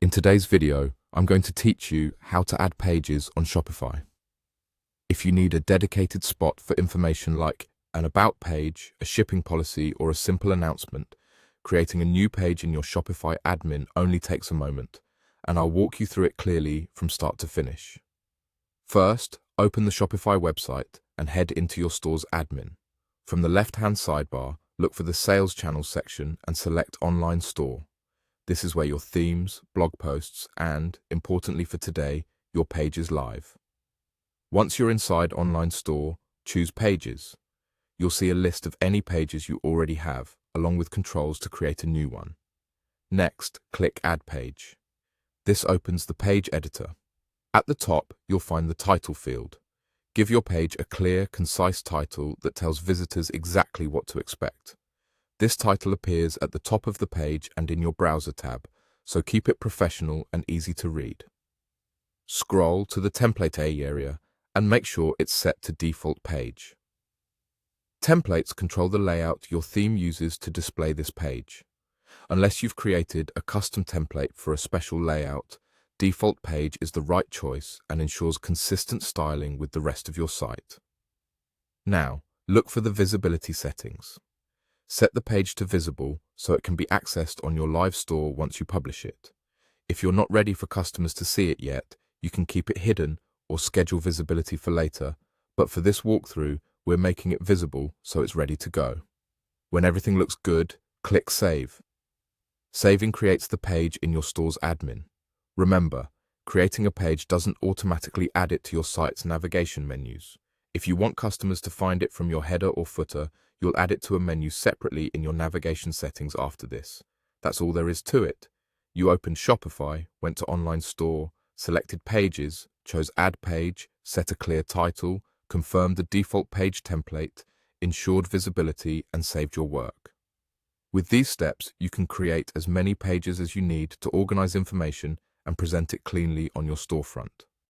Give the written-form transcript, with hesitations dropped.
In today's video, I'm going to teach you how to add pages on Shopify. If you need a dedicated spot for information like an about page, a shipping policy, or a simple announcement, creating a new page in your Shopify admin only takes a moment, and I'll walk you through it clearly from start to finish. First, open the Shopify website and head into your store's admin. From the left-hand sidebar, look for the Sales Channels section and select Online Store. This is where your themes, blog posts, and, importantly for today, your page is live. Once you're inside Online Store, choose Pages. You'll see a list of any pages you already have, along with controls to create a new one. Next, click Add Page. This opens the page editor. At the top, you'll find the title field. Give your page a clear, concise title that tells visitors exactly what to expect. This title appears at the top of the page and in your browser tab, so keep it professional and easy to read. Scroll to the Template area and make sure it's set to Default Page. Templates control the layout your theme uses to display this page. Unless you've created a custom template for a special layout, Default Page is the right choice and ensures consistent styling with the rest of your site. Now, look for the visibility settings. Set the page to visible so it can be accessed on your live store once you publish it. If you're not ready for customers to see it yet, you can keep it hidden or schedule visibility for later, but for this walkthrough, we're making it visible so it's ready to go. When everything looks good, click Save. Saving creates the page in your store's admin. Remember, creating a page doesn't automatically add it to your site's navigation menus. If you want customers to find it from your header or footer, you'll add it to a menu separately in your navigation settings after this. That's all there is to it. You opened Shopify, went to Online Store, selected Pages, chose Add Page, set a clear title, confirmed the default page template, ensured visibility, and saved your work. With these steps, you can create as many pages as you need to organize information and present it cleanly on your storefront.